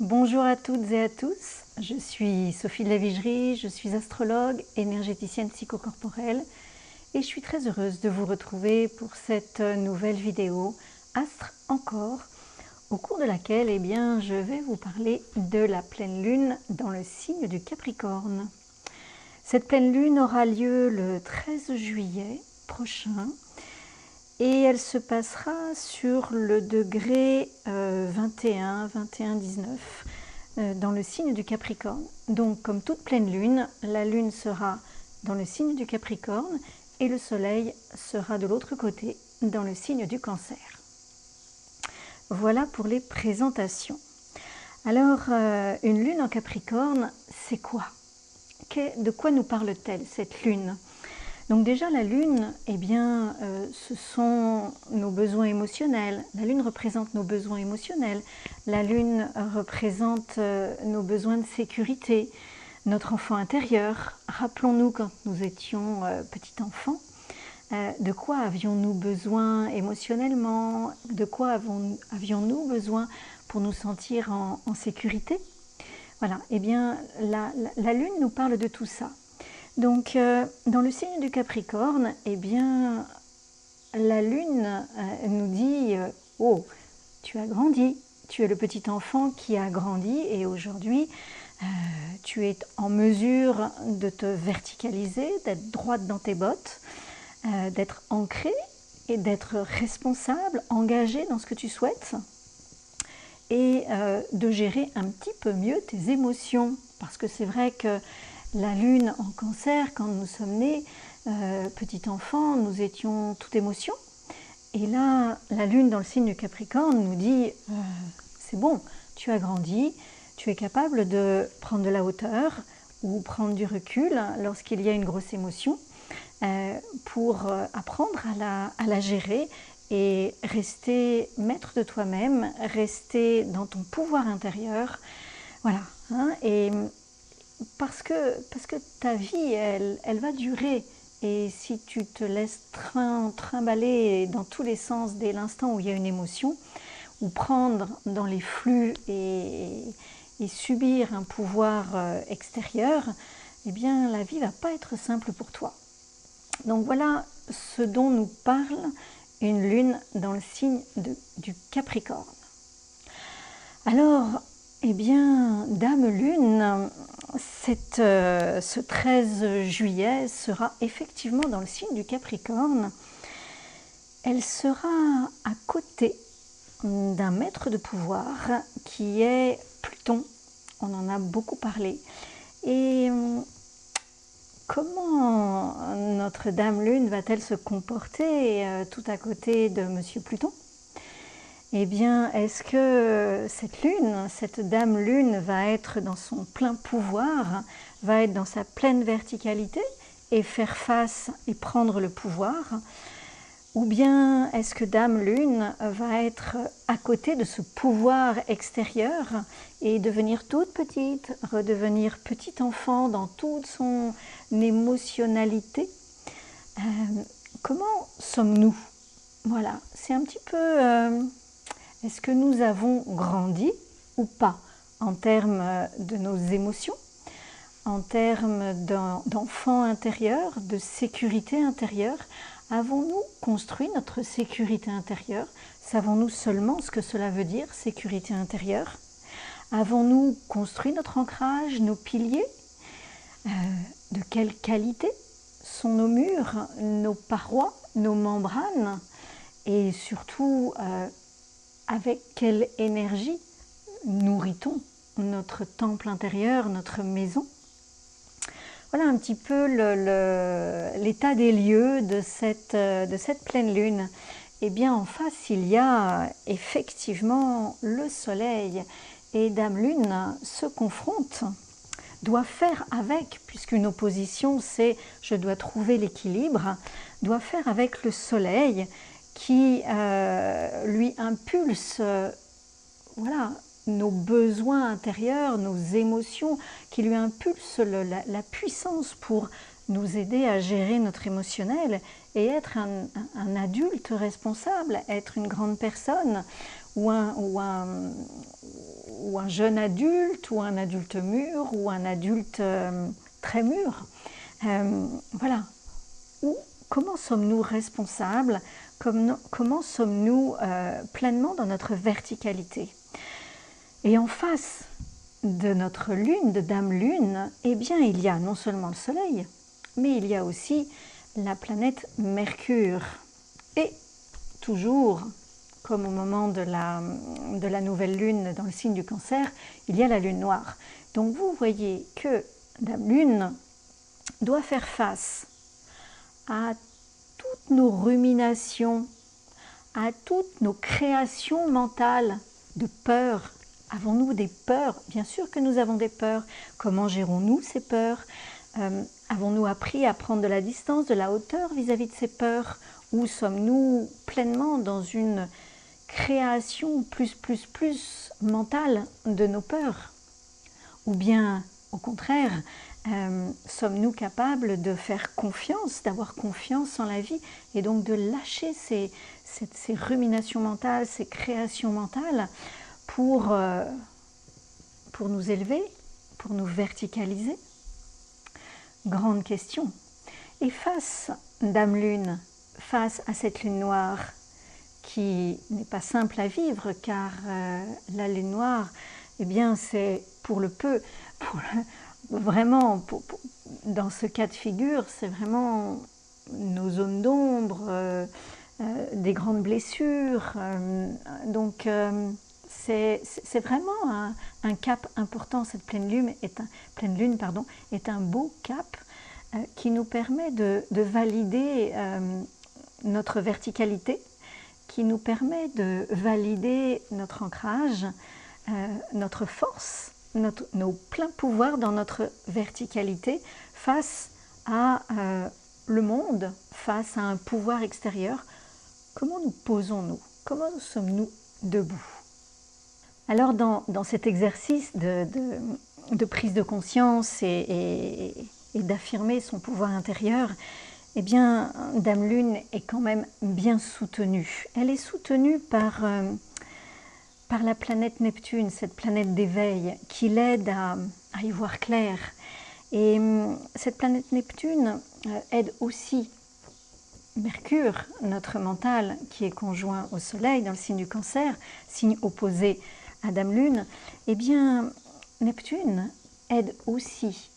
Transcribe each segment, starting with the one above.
Bonjour à toutes et à tous, je suis Sophie de la Vigerie, je suis astrologue, énergéticienne psychocorporelle et je suis très heureuse de vous retrouver pour cette nouvelle vidéo Astre encore, au cours de laquelle je vais vous parler de la pleine lune dans le signe du Capricorne. Cette pleine lune aura lieu le 13 juillet prochain et elle se passera sur le degré 21-19 dans le signe du Capricorne. Donc comme toute pleine lune, la lune sera dans le signe du Capricorne et le soleil sera de l'autre côté dans le signe du Cancer. Voilà pour les présentations. Alors une lune en Capricorne, c'est quoi? De quoi nous parle-t-elle cette lune? Donc déjà la lune, ce sont nos besoins émotionnels. La lune représente nos besoins émotionnels. La lune représente nos besoins de sécurité, notre enfant intérieur. Rappelons-nous quand nous étions petit enfant, de quoi avions-nous besoin émotionnellement? De quoi avions-nous besoin pour nous sentir en sécurité? Voilà, la lune nous parle de tout ça. Donc, dans le signe du Capricorne, la lune nous dit « Oh, tu as grandi, tu es le petit enfant qui a grandi et aujourd'hui, tu es en mesure de te verticaliser, d'être droite dans tes bottes, d'être ancré et d'être responsable, engagé dans ce que tu souhaites et de gérer un petit peu mieux tes émotions. » Parce que c'est vrai que la lune en Cancer, quand nous sommes nés, petit enfant, nous étions toute émotion. Et là, la lune dans le signe du Capricorne nous dit c'est bon, tu as grandi, tu es capable de prendre de la hauteur ou prendre du recul lorsqu'il y a une grosse émotion pour apprendre à la gérer et rester maître de toi-même, rester dans ton pouvoir intérieur. Voilà. Et parce que ta vie, elle va durer. Et si tu te laisses trimballer dans tous les sens dès l'instant où il y a une émotion, ou prendre dans les flux et subir un pouvoir extérieur, la vie ne va pas être simple pour toi. Donc voilà ce dont nous parle une lune dans le signe du Capricorne. Alors, Dame Lune, ce 13 juillet sera effectivement dans le signe du Capricorne. Elle sera à côté d'un maître de pouvoir qui est Pluton. On en a beaucoup parlé. Et comment notre Dame Lune va-t-elle se comporter tout à côté de Monsieur Pluton ? Est-ce que cette lune, cette Dame Lune va être dans son plein pouvoir, va être dans sa pleine verticalité et faire face et prendre le pouvoir? Ou bien est-ce que Dame Lune va être à côté de ce pouvoir extérieur et devenir toute petite, redevenir petit enfant dans toute son émotionnalité? Comment sommes-nous? Voilà, c'est un petit peu... Est-ce que nous avons grandi ou pas en termes de nos émotions, en termes d'enfant intérieur, de sécurité intérieure? Avons-nous construit notre sécurité intérieure? Savons-nous seulement ce que cela veut dire, sécurité intérieure? Avons-nous construit notre ancrage, nos piliers? De quelle qualité sont nos murs, nos parois, nos membranes? Et surtout, avec quelle énergie nourrit-on notre temple intérieur, notre maison? Voilà un petit peu l'état des lieux de cette pleine lune. En face, il y a effectivement le soleil et Dame Lune se confronte, doit faire avec, puisqu'une opposition c'est je dois trouver l'équilibre, doit faire avec le soleil qui lui impulse nos besoins intérieurs, nos émotions, qui lui impulse la puissance pour nous aider à gérer notre émotionnel et être un adulte responsable, être une grande personne ou ou un jeune adulte, ou un adulte mûr, ou un adulte très mûr. Voilà. Comment sommes-nous responsables? Comment sommes-nous pleinement dans notre verticalité? Et en face de notre lune, de Dame Lune, eh bien il y a non seulement le Soleil, mais il y a aussi la planète Mercure. Et toujours, comme au moment de la nouvelle lune dans le signe du Cancer, il y a la lune noire. Donc vous voyez que Dame Lune doit faire face à toutes nos ruminations, à toutes nos créations mentales de peur. Avons-nous des peurs? Bien sûr que nous avons des peurs. Comment gérons-nous ces peurs? Avons-nous appris à prendre de la distance, de la hauteur vis-à-vis de ces peurs? Ou sommes-nous pleinement dans une création plus mentale de nos peurs? Ou bien, au contraire, sommes-nous capables de faire confiance, d'avoir confiance en la vie et donc de lâcher ces ruminations mentales, ces créations mentales pour nous élever, pour nous verticaliser? Grande question. Et face, Dame Lune, face à cette lune noire qui n'est pas simple à vivre, car la lune noire, eh bien, c'est vraiment, dans ce cas de figure, c'est vraiment nos zones d'ombre, des grandes blessures. Donc, c'est vraiment un cap important. Cette pleine lune est un beau cap qui nous permet de valider notre verticalité, qui nous permet de valider notre ancrage, notre force, nos pleins pouvoirs dans notre verticalité face à le monde, face à un pouvoir extérieur. Comment nous posons-nous? Comment sommes-nous debout? Alors dans cet exercice de prise de conscience et d'affirmer son pouvoir intérieur, eh bien, Dame Lune est quand même bien soutenue. Elle est soutenue par la planète Neptune, cette planète d'éveil, qui l'aide à y voir clair. Et cette planète Neptune aide aussi Mercure, notre mental, qui est conjoint au Soleil dans le signe du Cancer, signe opposé à Dame Lune. Eh bien, Neptune aide aussi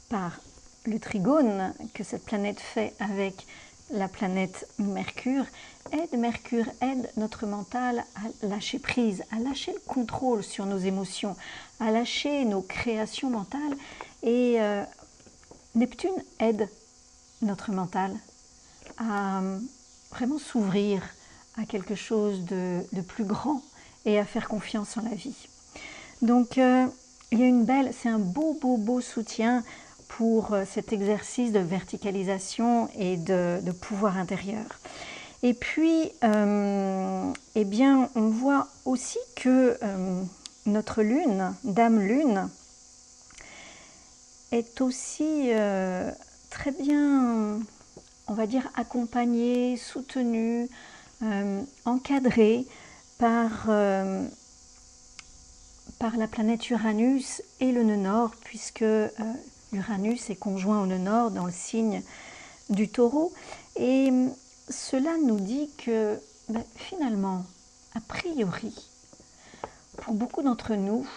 par le trigone que cette planète fait avec la planète Mercure, aide notre mental à lâcher prise, à lâcher le contrôle sur nos émotions, à lâcher nos créations mentales. Et Neptune aide notre mental à vraiment s'ouvrir à quelque chose de plus grand et à faire confiance en la vie. Donc, il y a c'est un beau soutien pour cet exercice de verticalisation et de pouvoir intérieur. Et puis, eh bien, on voit aussi que notre lune, Dame Lune, est aussi très bien, on va dire, accompagnée, soutenue, encadrée par la planète Uranus et le nœud nord, puisque Uranus est conjoint au nœud nord dans le signe du Taureau. Et cela nous dit que finalement, a priori, pour beaucoup d'entre nous,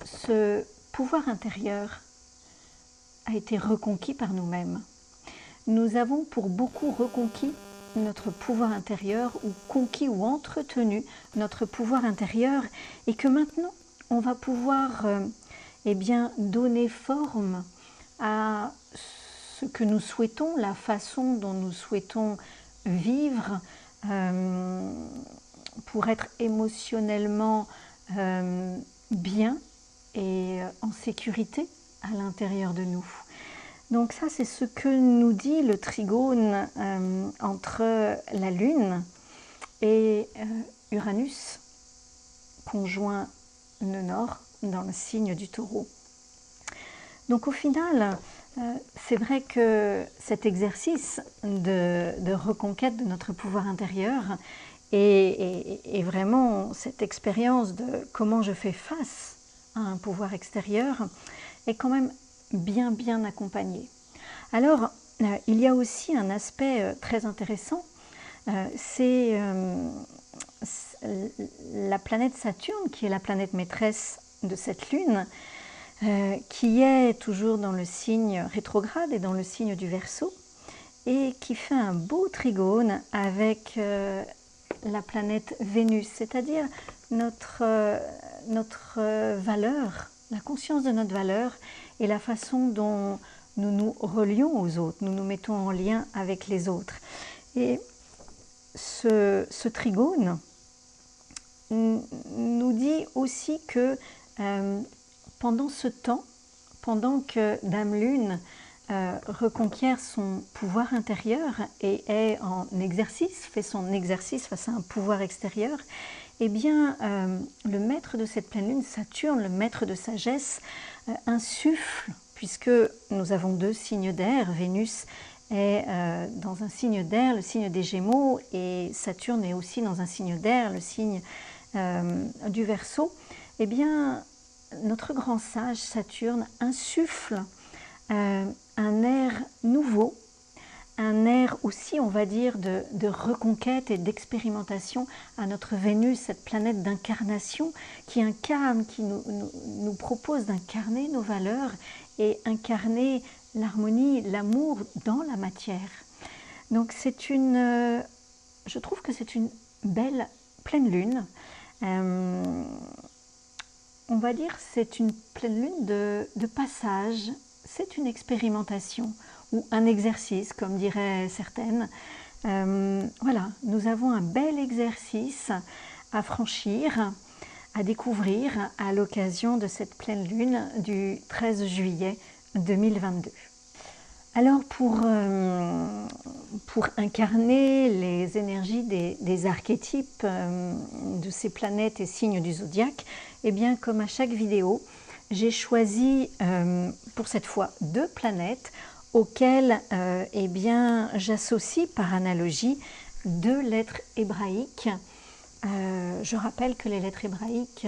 ce pouvoir intérieur a été reconquis par nous-mêmes. Nous avons pour beaucoup reconquis notre pouvoir intérieur, ou conquis ou entretenu notre pouvoir intérieur, et que maintenant on va pouvoir eh bien, donner forme à ce que nous souhaitons, la façon dont nous souhaitons vivre pour être émotionnellement bien et en sécurité à l'intérieur de nous. Donc ça, c'est ce que nous dit le trigone entre la Lune et Uranus, conjoint nœud nord dans le signe du Taureau. Donc au final, c'est vrai que cet exercice de reconquête de notre pouvoir intérieur Et vraiment, cette expérience de comment je fais face à un pouvoir extérieur est quand même bien accompagnée. Alors, il y a aussi un aspect très intéressant, c'est la planète Saturne, qui est la planète maîtresse de cette lune, qui est toujours dans le signe rétrograde et dans le signe du Verseau, et qui fait un beau trigone avec la planète Vénus, c'est-à-dire notre valeur, la conscience de notre valeur et la façon dont nous nous relions aux autres, nous nous mettons en lien avec les autres. Et ce trigone nous dit aussi que pendant ce temps, pendant que Dame Lune reconquiert son pouvoir intérieur et est en exercice, fait son exercice face à un pouvoir extérieur, eh bien, le maître de cette pleine lune, Saturne, le maître de sagesse, insuffle, puisque nous avons 2 signes d'air, Vénus est dans un signe d'air, le signe des Gémeaux, et Saturne est aussi dans un signe d'air, le signe du Verseau. Eh bien, notre grand sage Saturne insuffle un air nouveau, un air aussi, on va dire, de reconquête et d'expérimentation à notre Vénus, cette planète d'incarnation qui incarne, qui nous propose d'incarner nos valeurs et incarner l'harmonie, l'amour dans la matière. Donc je trouve que c'est une belle pleine lune. On va dire c'est une pleine lune de passage, c'est une expérimentation ou un exercice, comme diraient certaines. Voilà, nous avons un bel exercice à franchir, à découvrir à l'occasion de cette pleine lune du 13 juillet 2022. Alors pour incarner les énergies des archétypes de ces planètes et signes du zodiaque, eh bien comme à chaque vidéo, j'ai choisi pour cette fois 2 planètes auxquelles eh bien, j'associe par analogie 2 lettres hébraïques. Je rappelle que les lettres hébraïques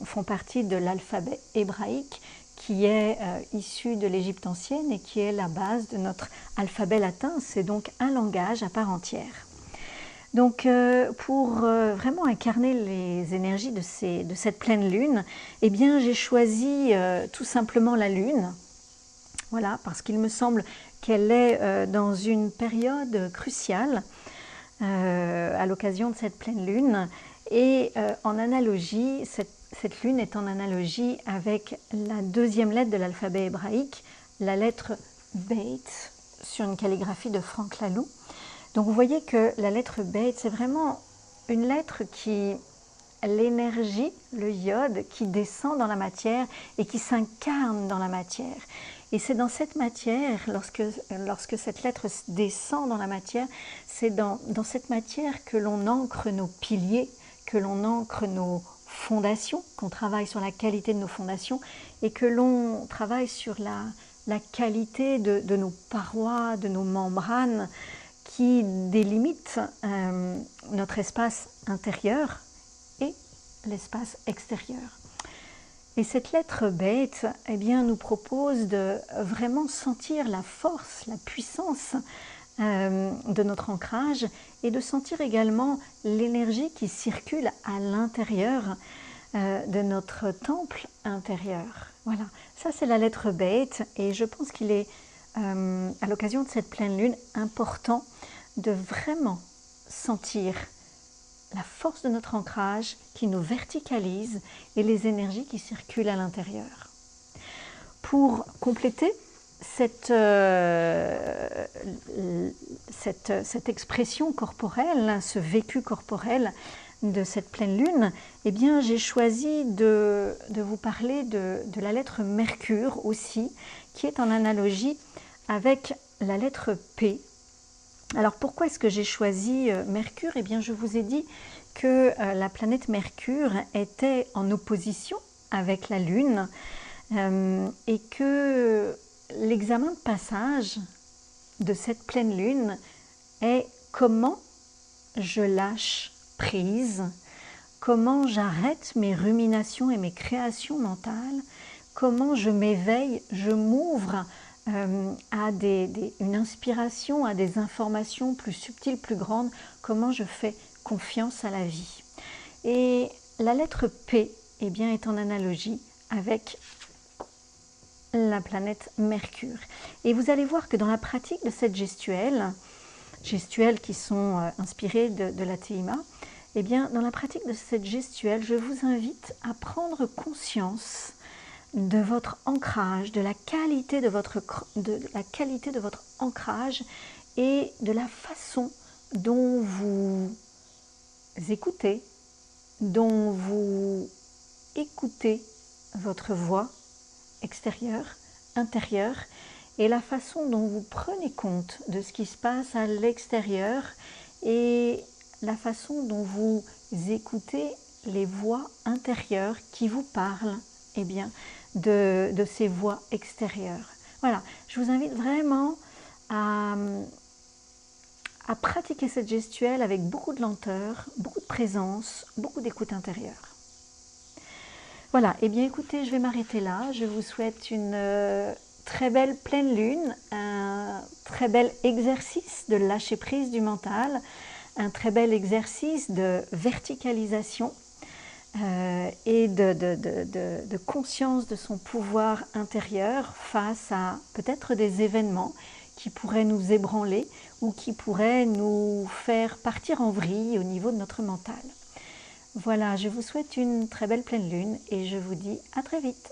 font partie de l'alphabet hébraïque qui est issu de l'Égypte ancienne et qui est la base de notre alphabet latin. C'est donc un langage à part entière. Donc pour vraiment incarner les énergies de cette pleine lune, eh bien j'ai choisi tout simplement la lune. Voilà, parce qu'il me semble qu'elle est dans une période cruciale à l'occasion de cette pleine lune. Et en analogie, cette lune est en analogie avec la 2e lettre de l'alphabet hébraïque, la lettre Beit, sur une calligraphie de Franck Laloux. Donc vous voyez que la lettre Beit, c'est vraiment une lettre qui, l'énergie, le iode, qui descend dans la matière et qui s'incarne dans la matière. Et c'est dans cette matière, lorsque cette lettre descend dans la matière, c'est dans cette matière que l'on ancre nos piliers, que l'on ancre nos fondations, qu'on travaille sur la qualité de nos fondations et que l'on travaille sur la qualité de nos parois, de nos membranes qui délimitent notre espace intérieur et l'espace extérieur. Et cette lettre bête, eh bien, nous propose de vraiment sentir la force, la puissance de notre ancrage et de sentir également l'énergie qui circule à l'intérieur de notre temple intérieur. Voilà, ça c'est la lettre bête et je pense qu'il est, à l'occasion de cette pleine lune, important de vraiment sentir la force de notre ancrage qui nous verticalise et les énergies qui circulent à l'intérieur. Pour compléter cette expression corporelle, ce vécu corporel de cette pleine lune, eh bien, j'ai choisi de vous parler de la lettre Mercure aussi, qui est en analogie avec la lettre P. Alors pourquoi est-ce que j'ai choisi Mercure? Eh bien je vous ai dit que la planète Mercure était en opposition avec la Lune et que l'examen de passage de cette pleine Lune est comment je lâche prise, comment j'arrête mes ruminations et mes créations mentales, comment je m'éveille, je m'ouvre à une inspiration, à des informations plus subtiles, plus grandes, comment je fais confiance à la vie. Et la lettre P, eh bien, est en analogie avec la planète Mercure. Et vous allez voir que dans la pratique de cette gestuelle qui sont inspirées de la TIMA, eh bien, dans la pratique de cette gestuelle, je vous invite à prendre conscience de votre ancrage, de la qualité de votre ancrage et de la façon dont vous écoutez, dont vous écoutez votre voix extérieure, intérieure, et la façon dont vous prenez compte de ce qui se passe à l'extérieur et la façon dont vous écoutez les voix intérieures qui vous parlent, eh bien, de ces voix extérieures. Voilà, je vous invite vraiment à pratiquer cette gestuelle avec beaucoup de lenteur, beaucoup de présence, beaucoup d'écoute intérieure. Voilà, eh bien écoutez, je vais m'arrêter là. Je vous souhaite une très belle pleine lune, un très bel exercice de lâcher prise du mental, un très bel exercice de verticalisation et de conscience de son pouvoir intérieur face à peut-être des événements qui pourraient nous ébranler ou qui pourraient nous faire partir en vrille au niveau de notre mental. Voilà, je vous souhaite une très belle pleine lune et je vous dis à très vite.